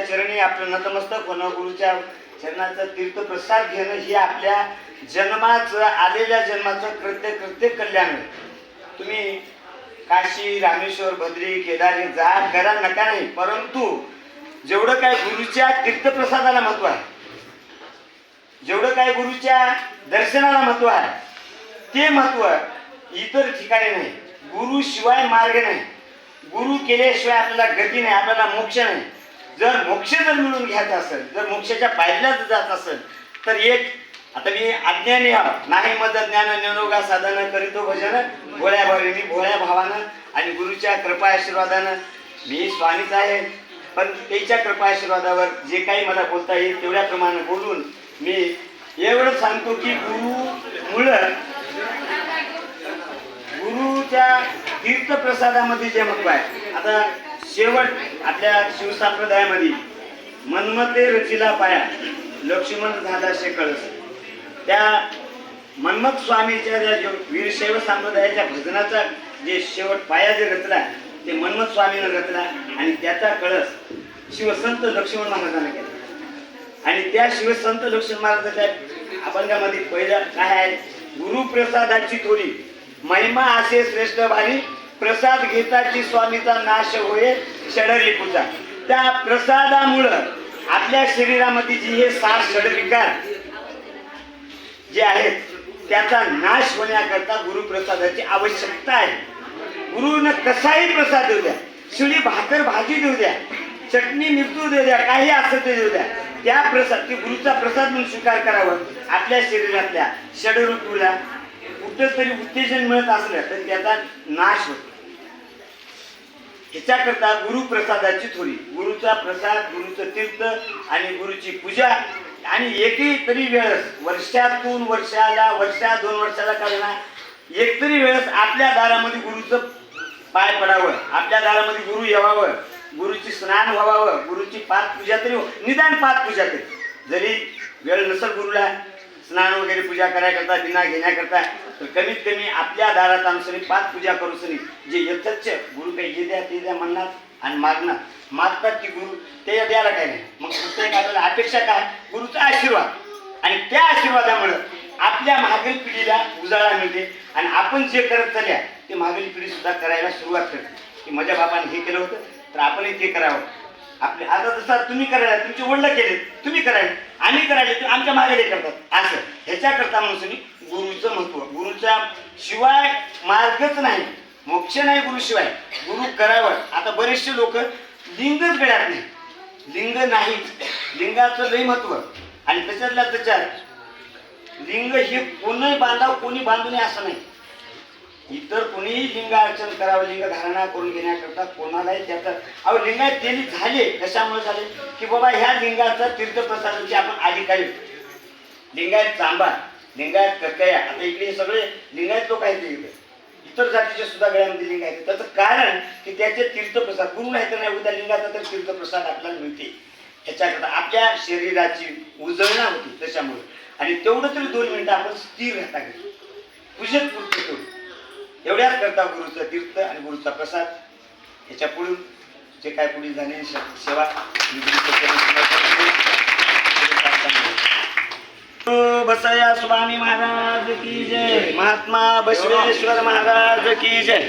चरणी आपलं नतमस्तक होणं, गुरुच्या चरणाचा तीर्थप्रसाद घेणं ही आपल्या जन्माचं आलेल्या जन्माचं कृत्य कल्याण. तुम्ही काशी, रामेश्वर, बद्री, केदार हे जा करा नका नाही, परंतु जेवढं काय गुरुच्या तीर्थप्रसादाला महत्व आहे, जेवढं काय गुरुच्या दर्शनाला महत्व आहे, ते महत्व इतर ठिकाणी नाही. गुरु शिवाय मार्ग नाही, गुरु केल्याशिवाय आपल्याला गती नाही, आपल्याला मोक्ष नाही. जर मोक्ष जर मिळून घ्यायचा असेल, जर मोक्षाच्या पायऱ्यात जात असेल तर एक आता मी अज्ञानी नाही मद ज्ञान निरोगा साधन करीतो भजन भोळ्या भावानी, भोळ्या भावानं आणि गुरुच्या कृपा आशीर्वादानं. मी स्वामीच आहे, पण त्याच्या कृपा आशीर्वादावर जे काही मला बोलता येईल तेवढ्याप्रमाणे बोलून मी एवढं सांगतो की गुरुमुळं गुरुच्या तीर्थप्रसादामध्ये जे महत्व आहे. आता शेवट आपल्या शिवसंप्रदायामध्ये मन्मथे रचिला पाया, लक्ष्मण झाला कळस. त्या मन्मथ स्वामीच्या ज्या वीरशैव संप्रदायाच्या भजनाचा जे शेवट पाया जे रचला ते मन्मथ स्वामीनं रचला आणि त्याचा कळस शिवसंत लक्ष्मण महाराजांना केला. आणि त्या शिवसंत लक्ष्मण महाराजाच्या अभंगामध्ये पहिलं काय आहे, गुरुप्रसादाची थोडी महिमा असे श्रेष्ठ भारी, प्रसाद घेताची स्वामीचा नाश होय षडरिपूचा. त्या प्रसादामुळं आपल्या शरीरामध्ये जी हे 7 षडविकार जे आहेत त्याचा नाश होण्याकरता गुरुप्रसादाची आवश्यकता आहे. गुरुनं कसाही प्रसाद देऊ द्या, शिळी भाकर भाजी देऊ द्या, चटणी मिरचू देऊ द्या, काही असं ते देऊ द्या, त्या प्रसाद ते गुरुचा प्रसाद म्हणून स्वीकार करावं. आपल्या शरीरातल्या षडऋतूला कुठं तरी उत्तेजन मिळत असलं तर त्याचा नाश होतो. ह्याच्याकरता गुरुप्रसादाची थोडी, गुरुचा प्रसाद, गुरुचं तीर्थ आणि गुरुची पूजा आणि एकही तरी वेळेस वर्षातून वर्षाला, वर्षा 2 वर्षाला काढणार एक तरी वेळेस आपल्या दारामध्ये गुरुचं पाय पडावं, आपल्या दारामध्ये गुरु यावावं, गुरुची स्नान व्हावं, गुरुची पादपूजा तरी निदान पादपूजा तरी. जरी वेळ नसेल गुरुला स्नान वगैरे पूजा करायकरता, बिना घेण्याकरता, तर कमीत कमी आपल्या दारात आणून पादपूजा करू सनी जे यथाच गुरु काही जे द्या ते द्या म्हणणार आणि मागतात की गुरु ते द्यायला काय नाही. मग प्रत्येक आपल्याला अपेक्षा काय, गुरुचा आशीर्वाद. आणि त्या आशीर्वादामुळं आपल्या मागील पिढीला उजाळा मिळते आणि आपण जे करत चालल्या ते मागील पिढी सुद्धा करायला सुरुवात करते की माझ्या बापाने हे केलं होतं तर आपणही ते करावं. आपले आता जसं तुम्ही करायला, तुमचे वडील केले तुम्ही करायला, आम्ही करायला तर आमच्या मागे करतात. असं ह्याच्याकरता म्हणून गुरुचं महत्व, गुरुच्या शिवाय मार्गच नाही, मोक्ष नाही गुरुशिवाय. गुरु करावं. आता बरेचसे लोक लिंगच गळ्यात नाही, लिंग नाही, लिंगाचं लय महत्व. आणि त्याच्यातल्या त्याच्यात लिंग हे कोणी बांधावं कोणी बांधू नये असं नाही. इतर कोणीही लिंग अर्चन करावं, लिंग धारणा करून घेण्याकरता कोणालाही त्याचं अहो लिंगायत त्यांनी झाले. कशामुळे झाले की बाबा ह्या लिंगाचा तीर्थप्रसादाची आपण अधिकारी. लिंगायत चांबा, लिंगायत कक्कया, आता इकडे सगळे लिंगायत लोक आहेत, इतर जातीचे सुद्धा गळ्यामध्ये लिंग आहेत. त्याचं कारण की त्याचे तीर्थप्रसाद गुरु नाही तर नाही, उद्या लिंगाचा तर तीर्थप्रसाद आपल्याला मिळते. ह्याच्याकरता आपल्या शरीराची उजळणा होती त्याच्यामुळे. आणि तेवढं तरी 2 मिनिटं आपण स्थिर राहता घेतो पूजेत पुरते तेवढं. एवढ्याच करता गुरुचं तीर्थ आणि गुरुचा प्रसाद. ह्याच्या पुढून जे काय पुढे झाले सेवा बसया स्वामी महाराज की जय, महात्मा बसवेश्वर महाराज की जय.